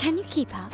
Can you keep up?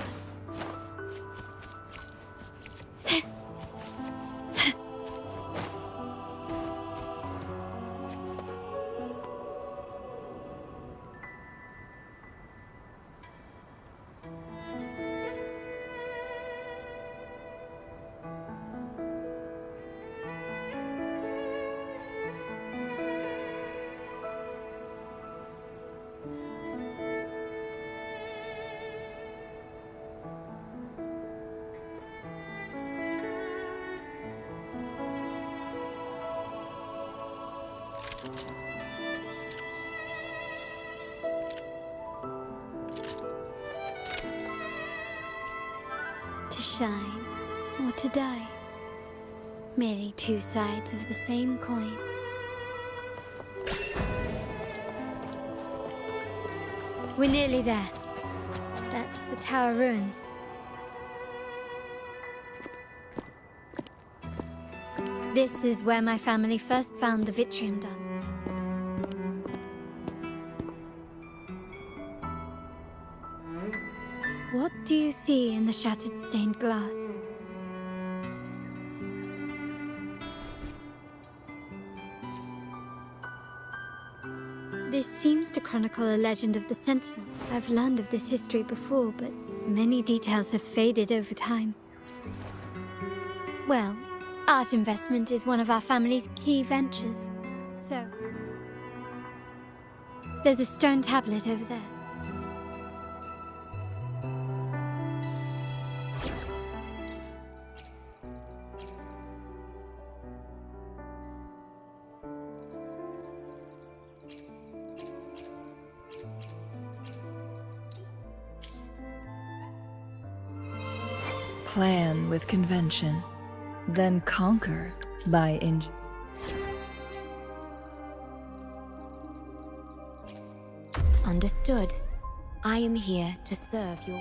To shine or to die. Merely two sides of the same coin. We're nearly there. That's the tower ruins. This is where my family first found the vitrium dust. What do you see in the shattered stained glass? This seems to chronicle a legend of the Sentinel. I've learned of this history before, but many details have faded over time. Well, art investment is one of our family's key ventures, so... There's a stone tablet over there. Plan with convention, then conquer by injury. Understood. I am here to serve your...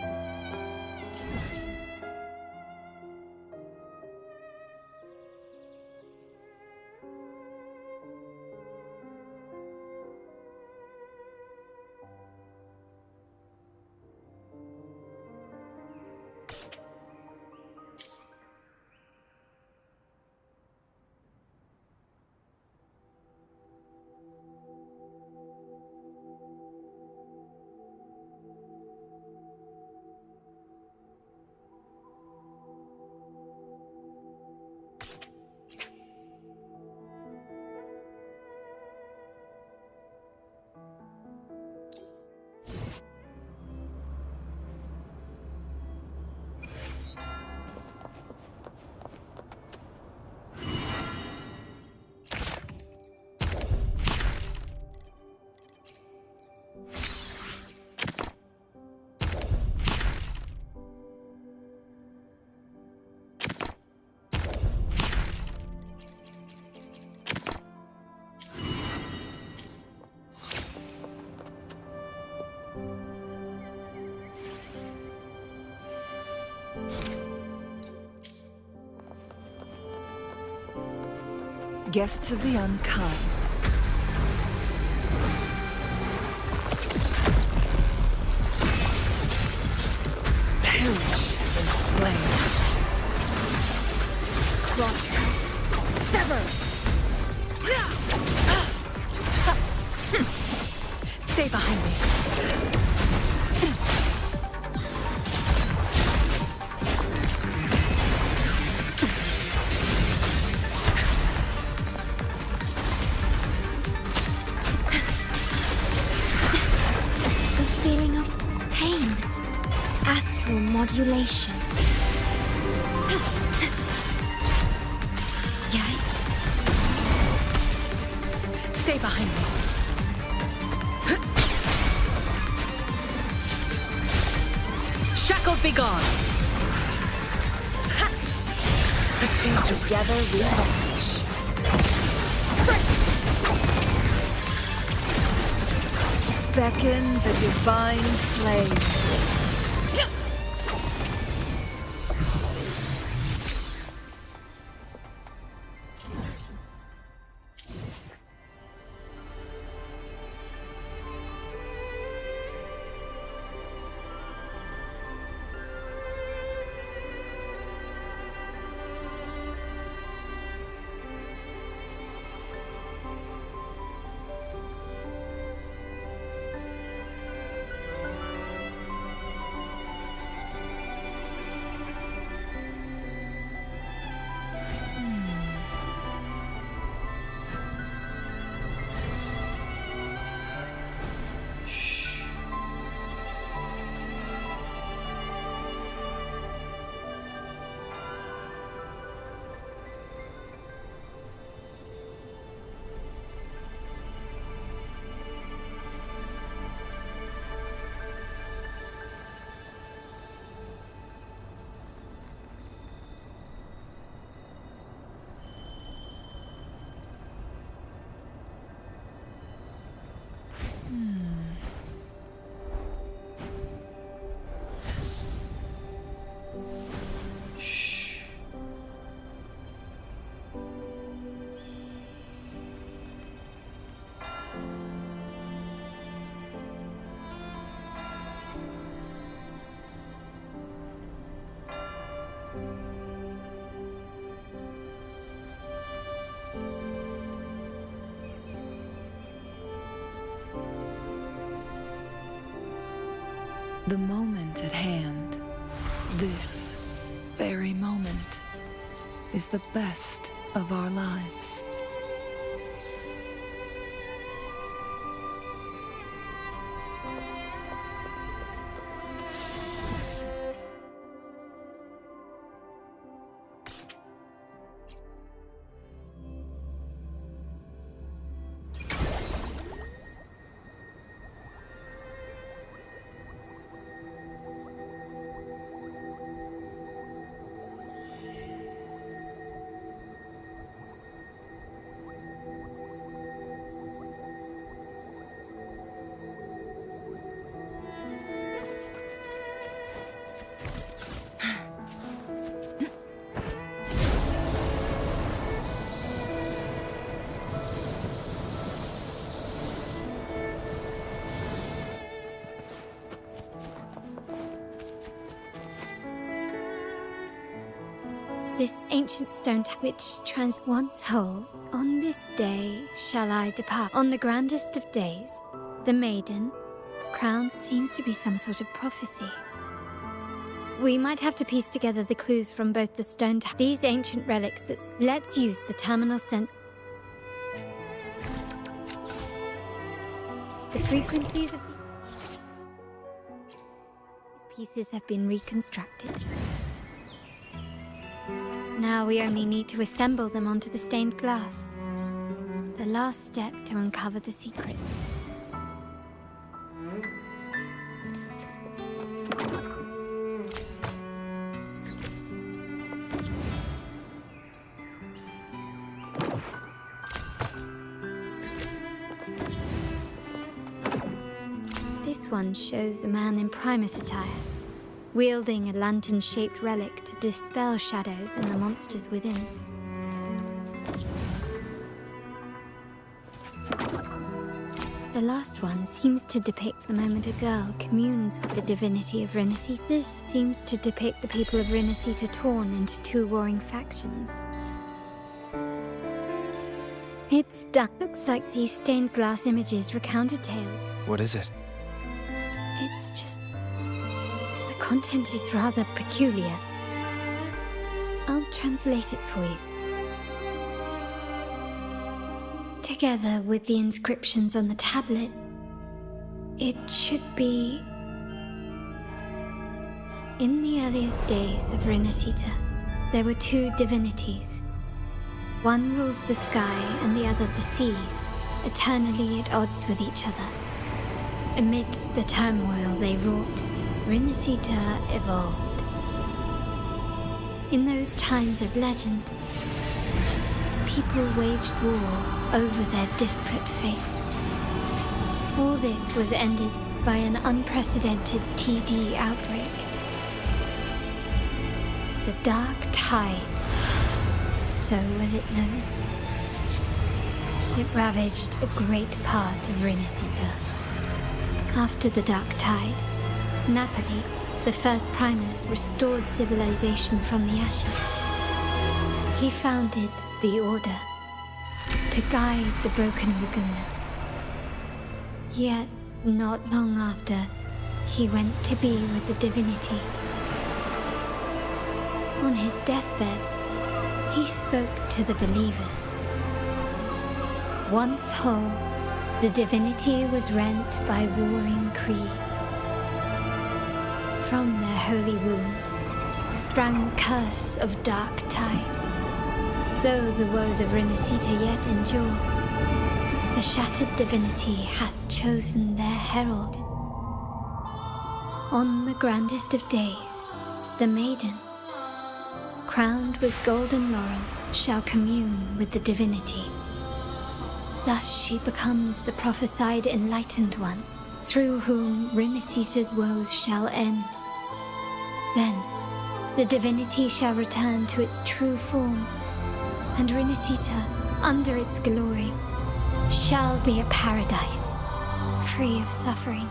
Guests of the unkind. Perish in flames. Cross. Sever! Stay behind me. Modulation. Yeah. Stay behind me. Shackles be gone. The two together we vanish. Beckon the divine flame. The moment at hand, this very moment, is the best of our lives. This ancient stone which once whole, on this day shall I depart. On the grandest of days, the maiden, crowned, seems to be some sort of prophecy. We might have to piece together the clues from both the stone these ancient relics let's use the terminal sense. The frequencies of these pieces have been reconstructed. Now we only need to assemble them onto the stained glass. The last step to uncover the secrets. This one shows a man in Primus attire, wielding a lantern-shaped relic to dispel shadows and the monsters within. The last one seems to depict the moment a girl communes with the divinity of Renacita. This seems to depict the people of Renacita torn into two warring factions. It's dark. Looks like these stained glass images recount a tale. What is it? It's just... the content is rather peculiar. I'll translate it for you. Together with the inscriptions on the tablet, it should be... In the earliest days of Renacita, there were two divinities. One rules the sky and the other the seas, eternally at odds with each other. Amidst the turmoil they wrought, Renacita evolved. In those times of legend, people waged war over their disparate fates. All this was ended by an unprecedented TD outbreak. The Dark Tide, so was it known. It ravaged a great part of Renacita. After the Dark Tide, Napoli, the first Primus, restored civilization from the ashes. He founded the Order to guide the broken Laguna. Yet, not long after, he went to be with the divinity. On his deathbed, he spoke to the believers. Once whole, the divinity was rent by warring creeds. From their holy wounds sprang the curse of Dark Tide. Though the woes of Renacita yet endure, the shattered divinity hath chosen their herald. On the grandest of days, the maiden, crowned with golden laurel, shall commune with the divinity. Thus she becomes the prophesied enlightened one, through whom Renacita's woes shall end. Then, the divinity shall return to its true form, and Renacita, under its glory, shall be a paradise, free of suffering.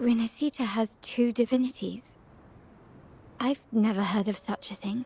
Renacita has two divinities. I've never heard of such a thing.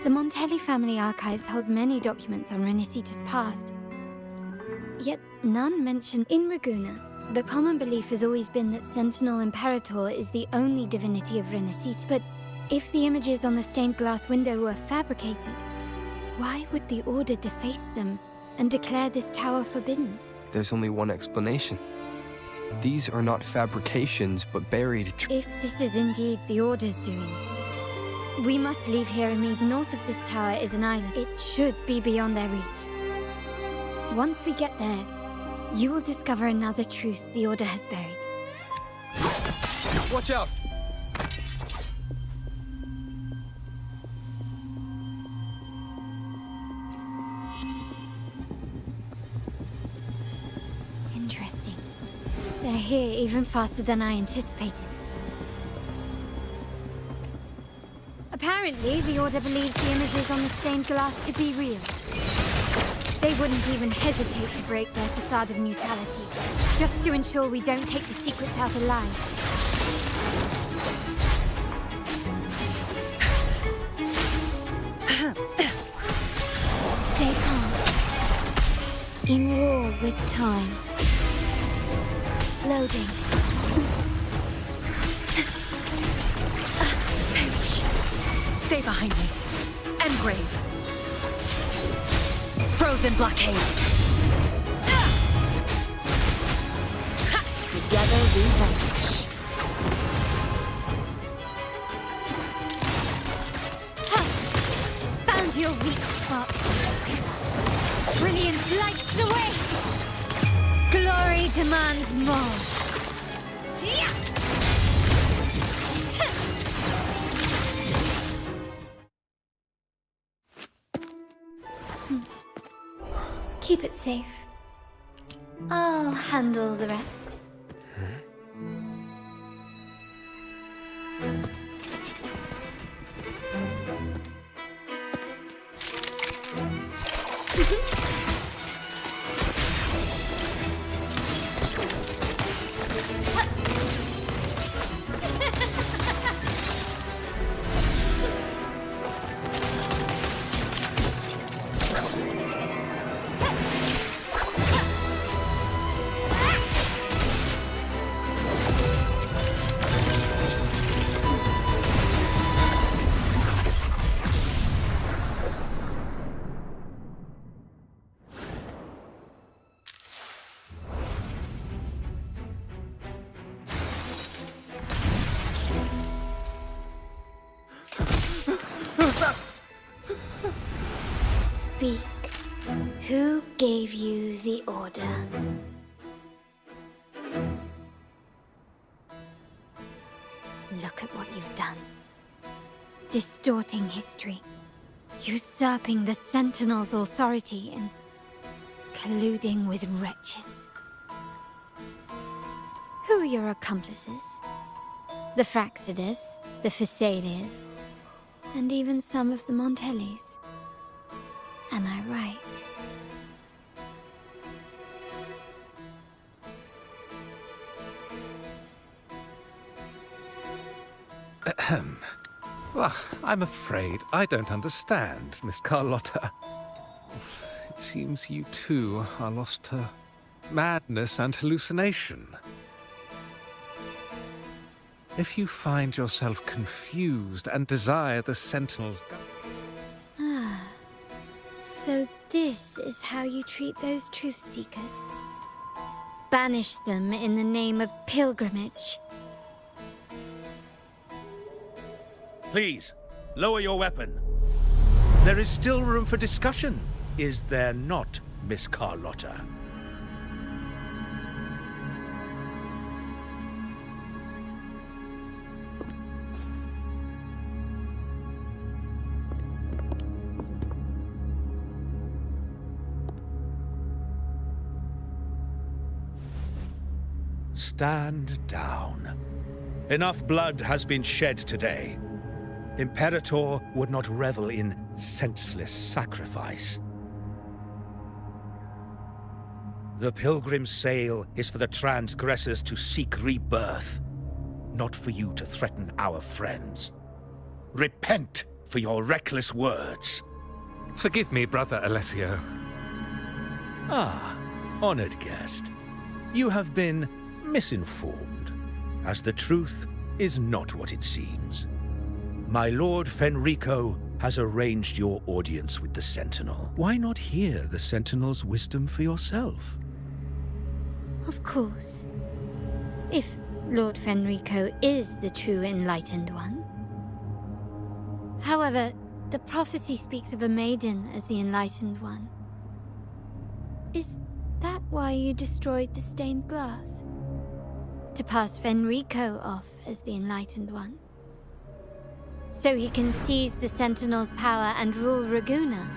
The Montelli family archives hold many documents on Renacita's past. Yet none mention in Ragusa. The common belief has always been that Sentinel Imperator is the only divinity of Renacita. But if the images on the stained glass window were fabricated, why would the Order deface them and declare this tower forbidden? There's only one explanation. These are not fabrications, but buried If this is indeed the Order's doing, we must leave here and move north of this tower is an island. It should be beyond their reach. Once we get there, you will discover another truth the Order has buried. Watch out! Interesting. They're here even faster than I anticipated. Apparently, the Order believes the images on the stained glass to be real. They wouldn't even hesitate to break their facade of neutrality, just to ensure we don't take the secrets out alive. Stay calm. In war with time. Loading. Stay behind me. Engrave. Frozen blockade. Together we vanish. Found your weak spot. Brilliance lights the way. Glory demands more. Keep it safe. I'll handle the rest. Speak. Who gave you the order? Look at what you've done. Distorting history. Usurping the Sentinel's authority and colluding with wretches. Who are your accomplices? The Fraxidus, the Facades, and even some of the Montellis. Am I right? Ahem. Well, I'm afraid I don't understand, Miss Carlotta. It seems you too are lost to madness and hallucination. If you find yourself confused and desire the Sentinel's... So this is how you treat those truth seekers? Banish them in the name of pilgrimage. Please, lower your weapon. There is still room for discussion, is there not, Miss Carlotta? stand down. Enough blood has been shed today. Imperator would not revel in senseless sacrifice. The pilgrim's sail is for the transgressors to seek rebirth, not for you to threaten our friends. Repent for your reckless words. Forgive me, Brother Alessio. Ah, honored guest. You have been misinformed, as the truth is not what it seems. My Lord Fenrico has arranged your audience with the Sentinel. Why not hear the Sentinel's wisdom for yourself? Of course. If Lord Fenrico is the true enlightened one. However, the prophecy speaks of a maiden as the enlightened one. Is that why you destroyed the stained glass? To pass Fenrico off as the enlightened one? So he can seize the Sentinel's power and rule Raguna?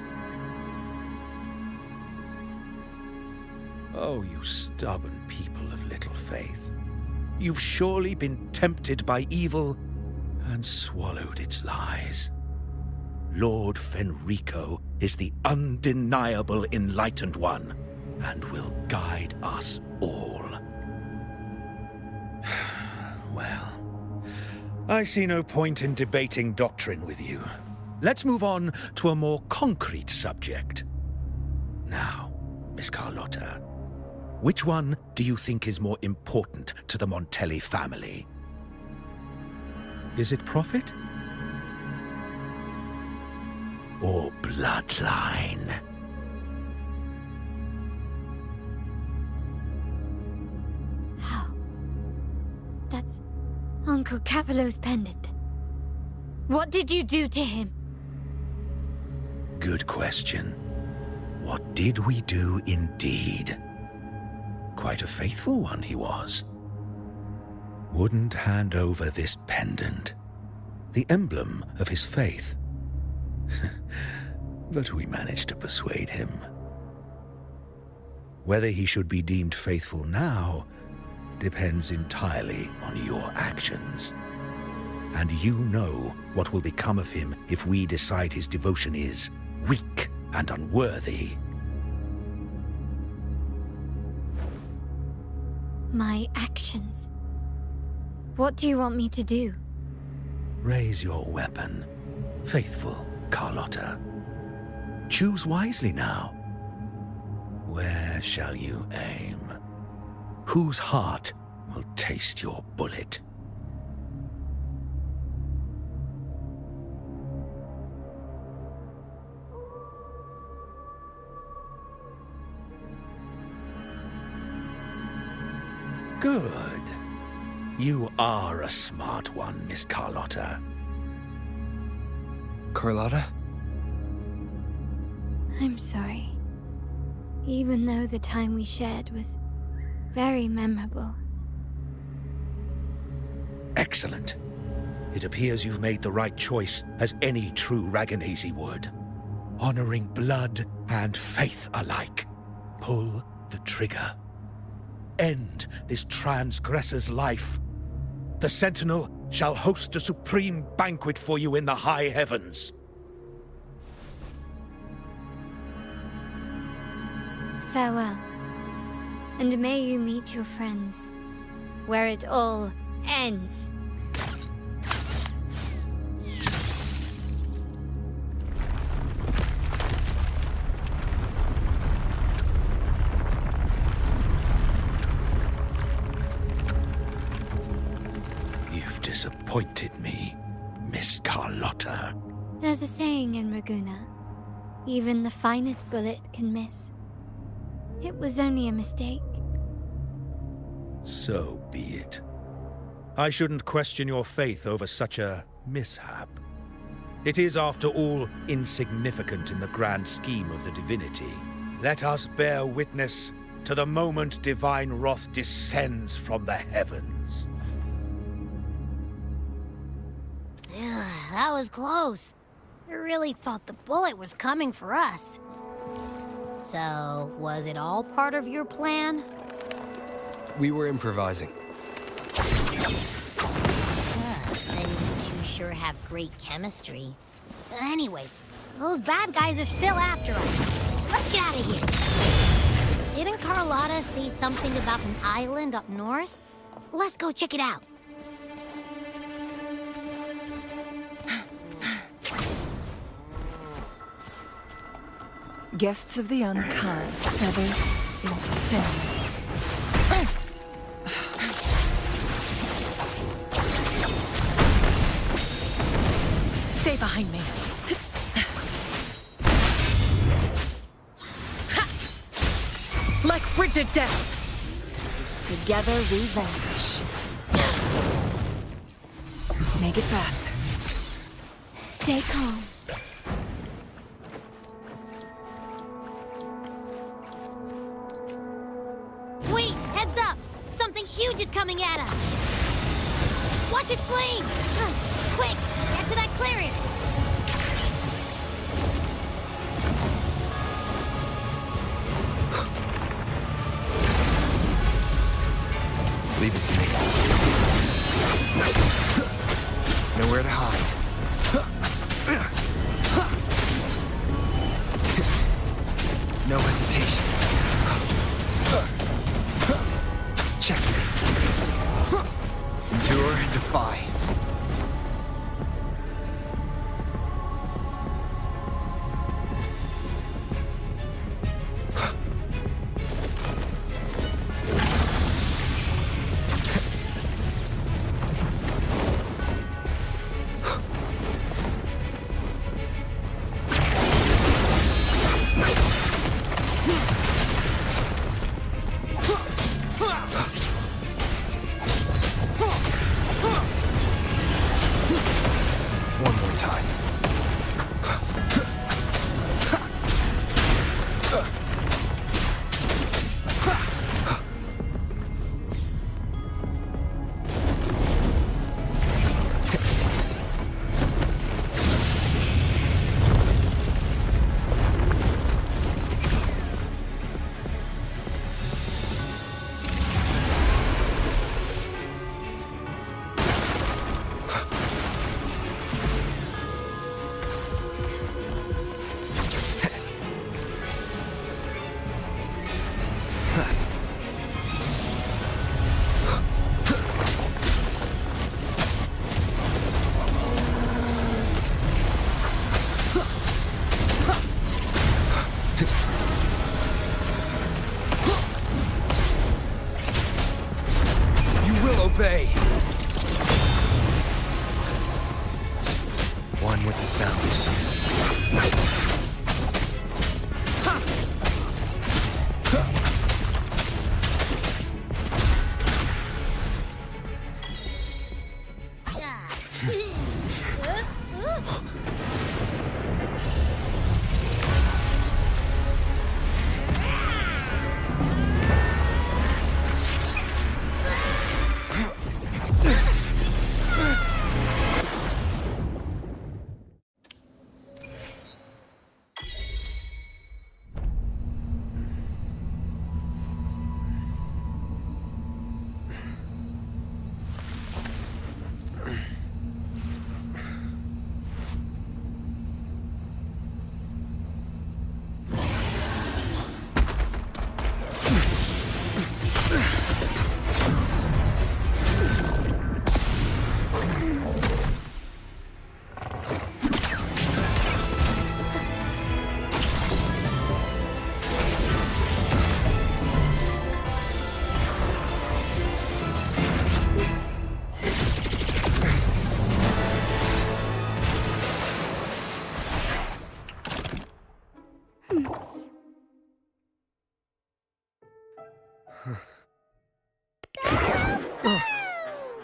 Oh, you stubborn people of little faith. You've surely been tempted by evil and swallowed its lies. Lord Fenrico is the undeniable enlightened one and will guide us all. Well, I see no point in debating doctrine with you. Let's move on to a more concrete subject. Now, Miss Carlotta, which one do you think is more important to the Montelli family? Is it profit? Or bloodline? How? That's Uncle Capello's pendant. What did you do to him? Good question. What did we do indeed? Quite a faithful one he was. Wouldn't hand over this pendant, the emblem of his faith. But we managed to persuade him. Whether he should be deemed faithful now depends entirely on your actions. And you know what will become of him if we decide his devotion is weak and unworthy. My actions? What do you want me to do? Raise your weapon, faithful Carlotta. Choose wisely now. Where shall you aim? Whose heart will taste your bullet? Good. You are a smart one, Miss Carlotta. Carlotta? I'm sorry. Even though the time we shared was very memorable. Excellent. It appears you've made the right choice, as any true Ragganese would. Honoring blood and faith alike. Pull the trigger. End this transgressor's life. The Sentinel shall host a supreme banquet for you in the high heavens. Farewell. And may you meet your friends, where it all ends. You've disappointed me, Miss Carlotta. There's a saying in Raguna, even the finest bullet can miss. It was only a mistake. So be it. I shouldn't question your faith over such a mishap. It is, after all, insignificant in the grand scheme of the divinity. Let us bear witness to the moment divine wrath descends from the heavens. That was close. I really thought the bullet was coming for us. So, was it all part of your plan? We were improvising. Then you two sure have great chemistry. Anyway, those bad guys are still after us, so let's get out of here. Didn't Carlotta say something about an island up north? Let's go check it out. Guests of the unkind, feathers incinerate. Stay behind me. Like frigid death. Together we vanish. Make it fast. Stay calm. Wait, heads up! Something huge is coming at us! Watch its flames! Quick, get to that clearing! Leave it to me. Nowhere to hide. No hesitation. Checkmate. Endure and defy. One more time. You will obey. One with the sounds.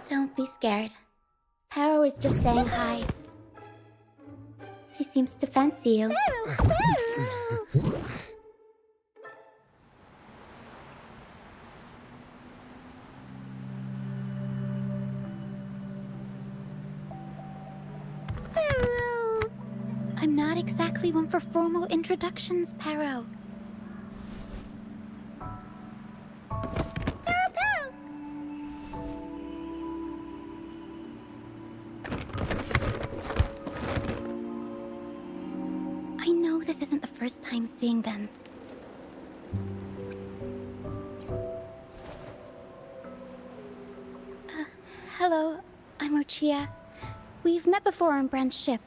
Don't be scared. Paro was just saying hi. She seems to fancy you. I'm not exactly one for formal introductions, Paro. Paro! first time seeing them. Hello, I'm Ochia. We've met before on Brand's ship.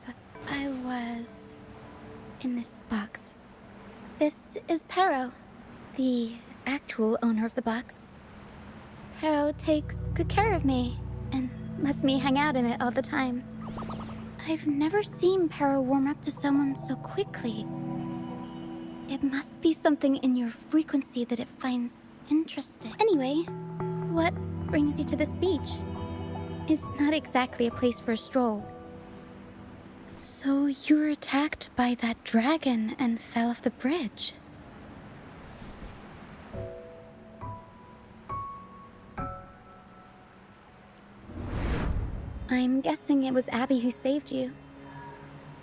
I was in this box. This is Pero, the actual owner of the box. Pero takes good care of me and lets me hang out in it all the time. I've never seen Pero warm up to someone so quickly. It must be something in your frequency that it finds interesting. Anyway, what brings you to this beach? It's not exactly a place for a stroll. So you were attacked by that dragon and fell off the bridge. I'm guessing it was Abby who saved you.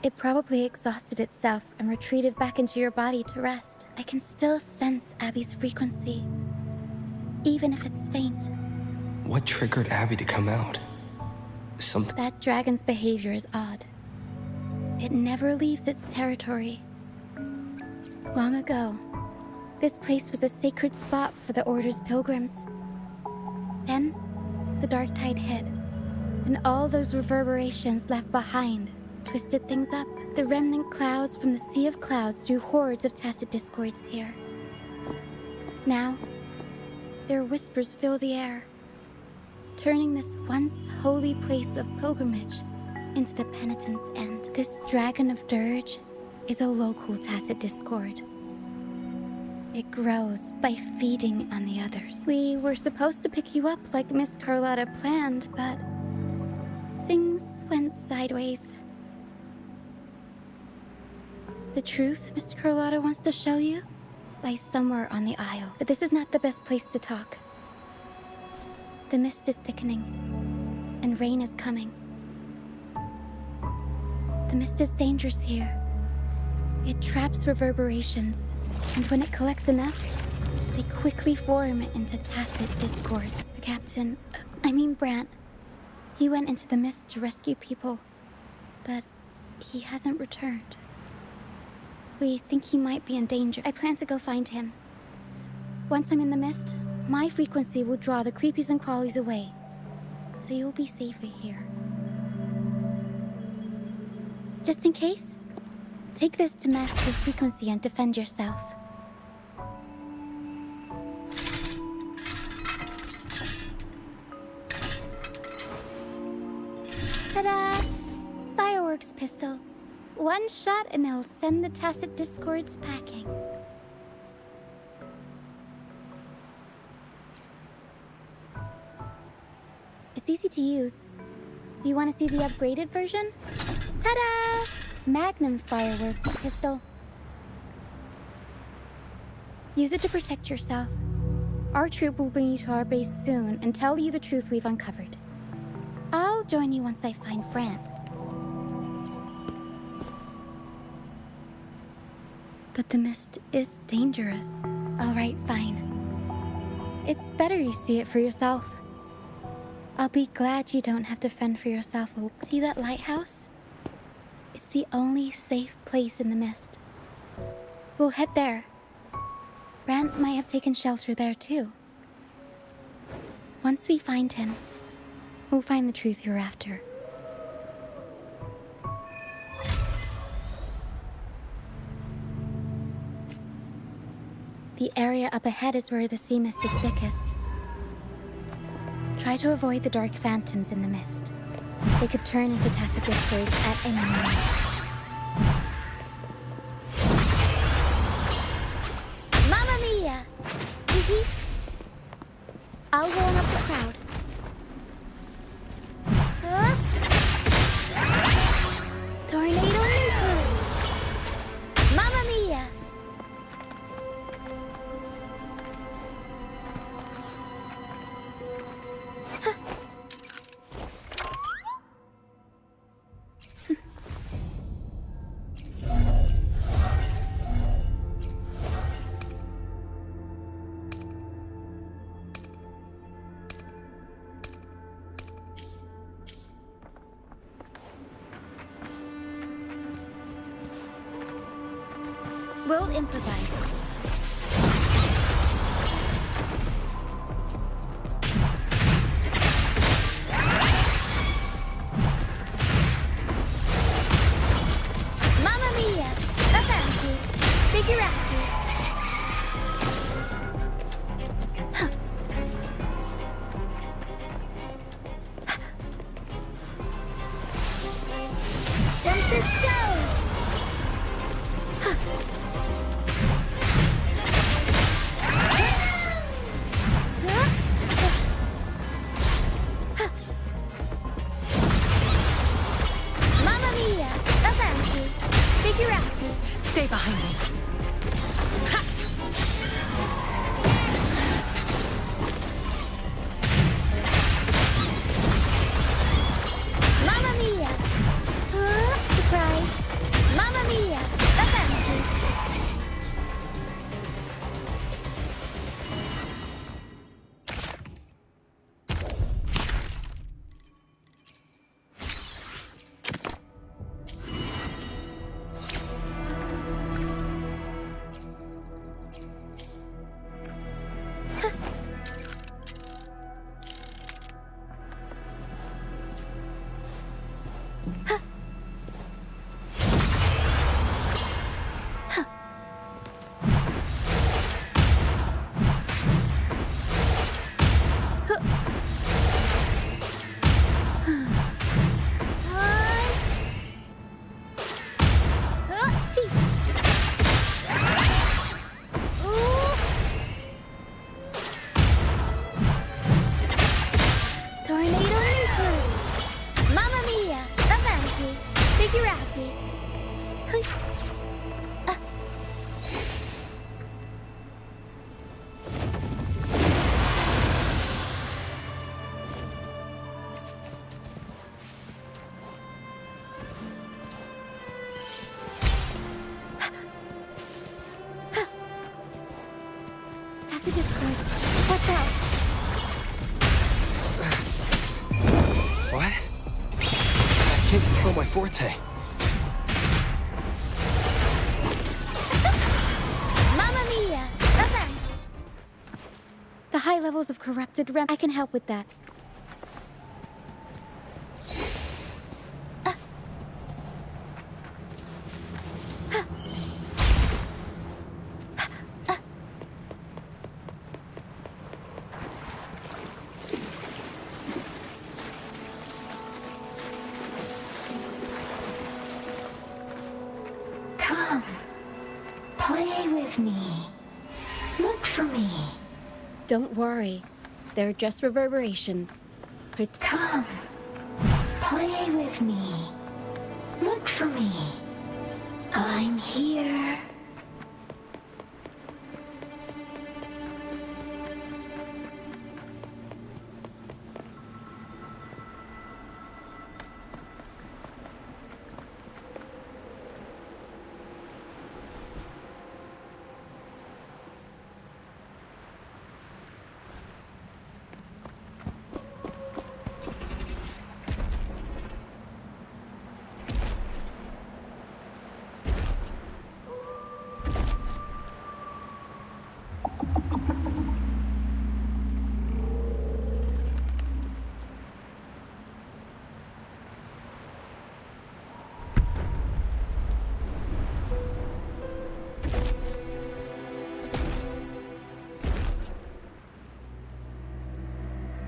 It probably exhausted itself and retreated back into your body to rest. I can still sense Abby's frequency, even if it's faint. What triggered Abby to come out? Something. That dragon's behavior is odd. It never leaves its territory. Long ago, this place was a sacred spot for the Order's pilgrims. Then, the dark tide hit, and all those reverberations left behind twisted things up. The remnant clouds from the Sea of Clouds drew hordes of tacit discords here. Now, their whispers fill the air, turning this once holy place of pilgrimage into the penitent's end. This Dragon of Dirge is a local tacit discord. It grows by feeding on the others. We were supposed to pick you up like Miss Carlotta planned, but things went sideways. The truth Mr. Carlotta wants to show you lies somewhere on the Isle, but this is not the best place to talk. The mist is thickening, and rain is coming. The mist is dangerous here. It traps reverberations, and when it collects enough, they quickly form into tacit discords. The captain, Brant, he went into the mist to rescue people, but he hasn't returned. We think he might be in danger. I plan to go find him. Once I'm in the mist, my frequency will draw the creepies and crawlies away, so you'll be safer here. Just in case, take this to mask your frequency and defend yourself. Ta-da! Fireworks pistol. One shot and it'll send the tacit discords packing. It's easy to use. You want to see the upgraded version? Ta-da! Magnum fireworks pistol. Use it to protect yourself. Our troop will bring you to our base soon and tell you the truth we've uncovered. I'll join you once I find Brant. But the mist is dangerous. All right, fine. It's better you see it for yourself. I'll be glad you don't have to fend for yourself. See that lighthouse? It's the only safe place in the mist. We'll head there. Brant might have taken shelter there too. Once we find him, we'll find the truth you're after. The area up ahead is where the sea mist is thickest. Try to avoid the dark phantoms in the mist. They could turn into tacit discords at any moment. Mamma mia! I'll warm up the crowd. Tornado nuclear! Mamma mia! We'll improvise. Mamma mia! Avanti! Figurati! Tempest show! Mamma mia! Avanti! Figurati! Stay behind me. Mamma mia! Surprise! Mamma mia! Avanti! Tornado nuclear! Mamma mia! Avanti! Figurati! Tacit discords. Watch out! What? I can't control my forte. Mamma mia! Avanti! The high levels of corrupted rem. I can help with that. Come, play with me. Look for me. Don't worry. They're just reverberations. Come, play with me. Look for me. I'm here.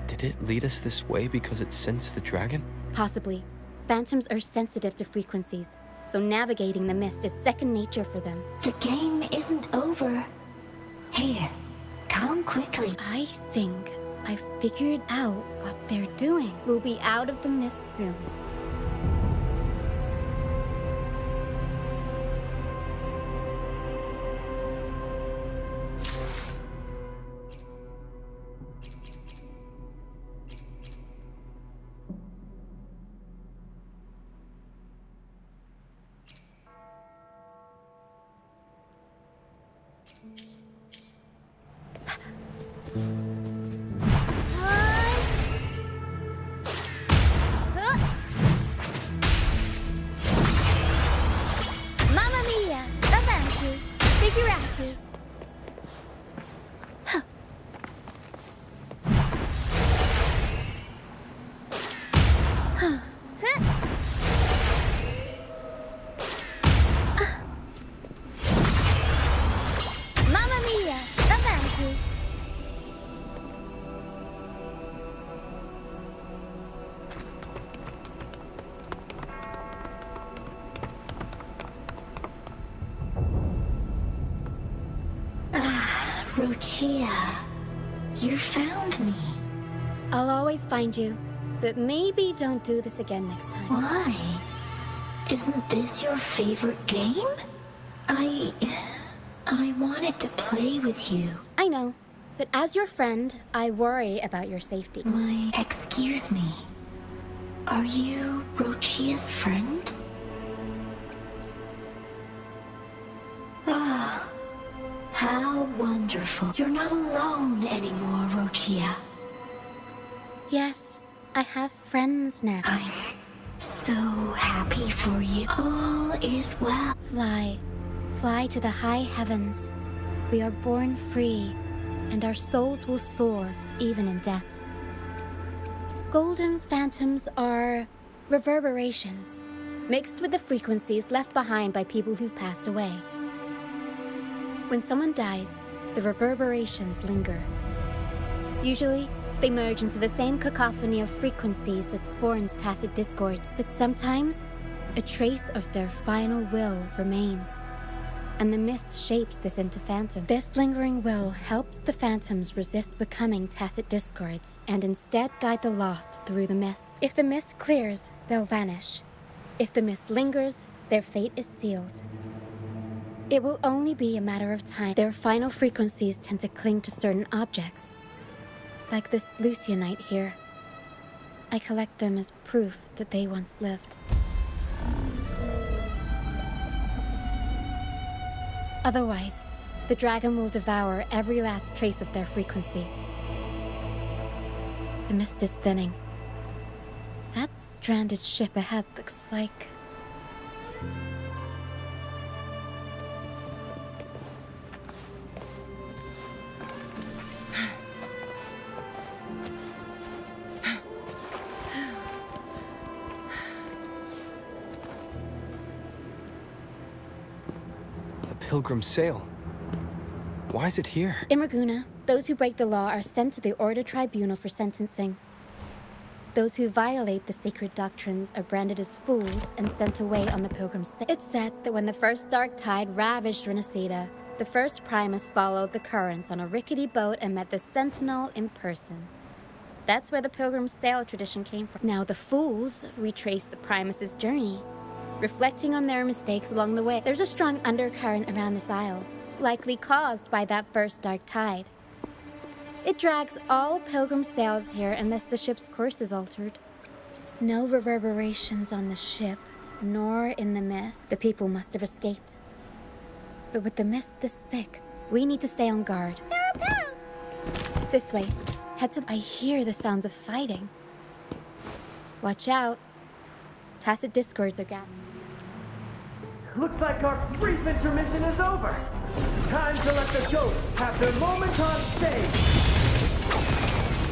Did it lead us this way because it sensed the dragon? Possibly. Phantoms are sensitive to frequencies, so navigating the mist is second nature for them. The game isn't over. Here, come quickly. I think I figured out what they're doing. We'll be out of the mist soon. bounty. Mamma mia, avanti. Lucia, you found me. I'll always find you, but maybe don't do this again next time. Why? Isn't this your favorite game? I wanted to play with you. I know, but as your friend, I worry about your safety. Excuse me. Are you Rochia's friend? Ah, how wonderful. You're not alone anymore, Rochia. Yes, I have friends now. I'm so happy for you. All is well. Fly. Fly to the high heavens. We are born free, and our souls will soar even in death. Golden phantoms are reverberations, mixed with the frequencies left behind by people who've passed away. When someone dies, the reverberations linger. Usually, they merge into the same cacophony of frequencies that spawns tacit discords, but sometimes, a trace of their final will remains, and the mist shapes this into phantom. This lingering will helps the phantoms resist becoming tacit discords, and instead guide the lost through the mist. If the mist clears, they'll vanish. If the mist lingers, their fate is sealed. It will only be a matter of time. Their final frequencies tend to cling to certain objects, like this Lucianite here. I collect them as proof that they once lived. Otherwise, the dragon will devour every last trace of their frequency. The mist is thinning. That stranded ship ahead looks like... Pilgrim's Sail. Why is it here? In Raguna, those who break the law are sent to the Order Tribunal for sentencing. Those who violate the sacred doctrines are branded as fools and sent away on the Pilgrim's Sail. It's said that when the first dark tide ravaged Renacida, the first Primus followed the currents on a rickety boat and met the Sentinel in person. That's where the Pilgrim's Sail tradition came from. Now the fools retrace the Primus's journey, reflecting on their mistakes along the way. There's a strong undercurrent around this isle, likely caused by that first dark tide. It drags all pilgrim sails here unless the ship's course is altered. No reverberations on the ship, nor in the mist. The people must have escaped. But with the mist this thick, we need to stay on guard. This way. Head to... I hear the sounds of fighting. Watch out. Tacit discords are gathered. Looks like our brief intermission is over. Time to let the ghosts have their moment on stage.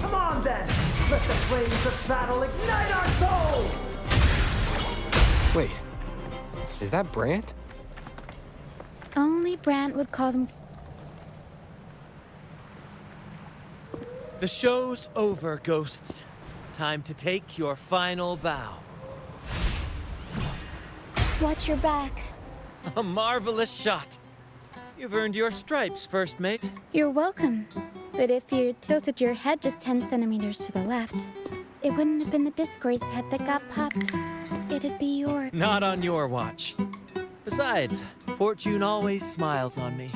Come on then, let the flames of battle ignite our souls! Wait, is that Brant? Only Brant would call them... The show's over, ghosts. Time to take your final bow. Watch your back. A marvelous shot. You've earned your stripes, first mate. You're welcome. But if you tilted your head just 10 centimeters to the left, it wouldn't have been the Discord's head that got popped. It'd be your... Not on your watch. Besides, fortune always smiles on me.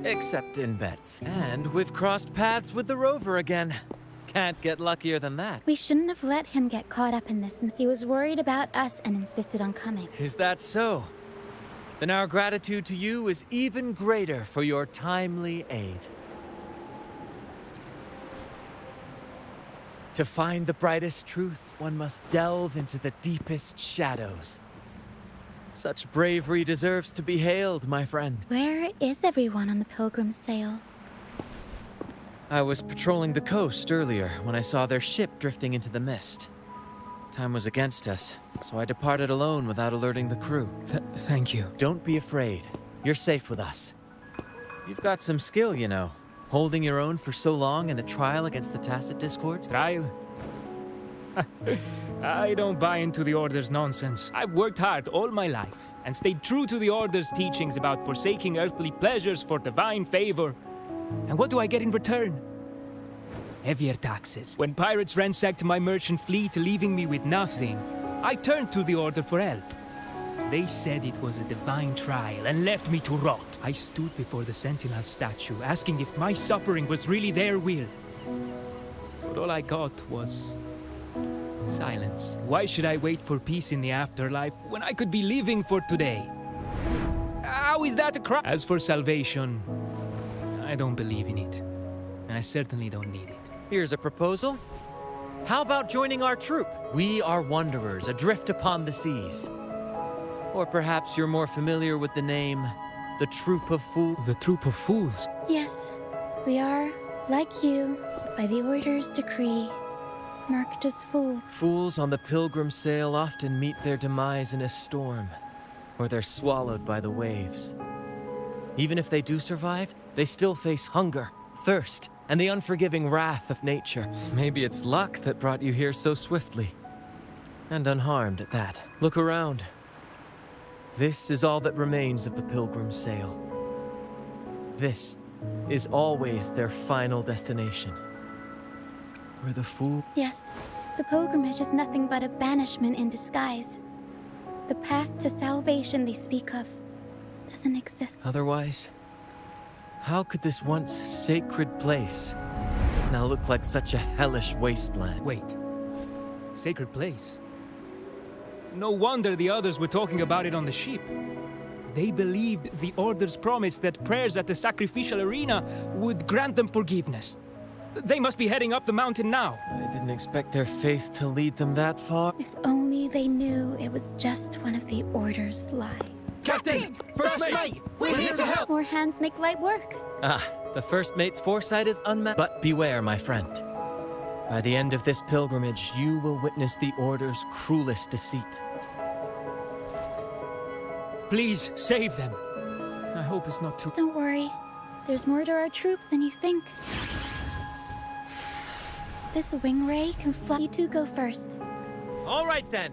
Except in bets. And we've crossed paths with the Rover again. Can't get luckier than that. We shouldn't have let him get caught up in this. He was worried about us and insisted on coming. Is that so? Then our gratitude to you is even greater for your timely aid. To find the brightest truth, one must delve into the deepest shadows. Such bravery deserves to be hailed, my friend. Where is everyone on the Pilgrim's sail? I was patrolling the coast earlier when I saw their ship drifting into the mist. Time was against us, so I departed alone without alerting the crew. Thank you. Don't be afraid. You're safe with us. You've got some skill, you know. Holding your own for so long in the trial against the Tacit Discords. Trial? I don't buy into the Order's nonsense. I've worked hard all my life and stayed true to the Order's teachings about forsaking earthly pleasures for divine favor. And what do I get in return? Heavier taxes. When pirates ransacked my merchant fleet, leaving me with nothing, I turned to the Order for help. They said it was a divine trial and left me to rot. I stood before the Sentinel statue, asking if my suffering was really their will. But all I got was silence. Why should I wait for peace in the afterlife when I could be living for today? How is that a crime? As for salvation, I don't believe in it. And I certainly don't need it. Here's a proposal. How about joining our troop? We are wanderers adrift upon the seas. Or perhaps you're more familiar with the name, the Troop of Fools. The Troop of Fools? Yes, we are, like you, by the Order's decree, marked as fools. Fools on the Pilgrim sail often meet their demise in a storm, or they're swallowed by the waves. Even if they do survive, they still face hunger, thirst, and the unforgiving wrath of nature. Maybe it's luck that brought you here so swiftly. And unharmed at that. Look around. This is all that remains of the Pilgrim's sail. This is always their final destination. Where the fool... Yes, the pilgrimage is nothing but a banishment in disguise. The path to salvation they speak of doesn't exist. Otherwise, how could this once sacred place now look like such a hellish wasteland? Wait. Sacred place? No wonder the others were talking about it on the ship. They believed the Order's promise that prayers at the sacrificial arena would grant them forgiveness. They must be heading up the mountain now. I didn't expect their faith to lead them that far. If only they knew it was just one of the Order's lies. Captain! First mate! We're here to help! More hands make light work. The first mate's foresight is unmatched. But beware, my friend. By the end of this pilgrimage, you will witness the Order's cruelest deceit. Please, save them. I hope it's not too... Don't worry. There's more to our troop than you think. This wing ray can fly. You two go first. All right then.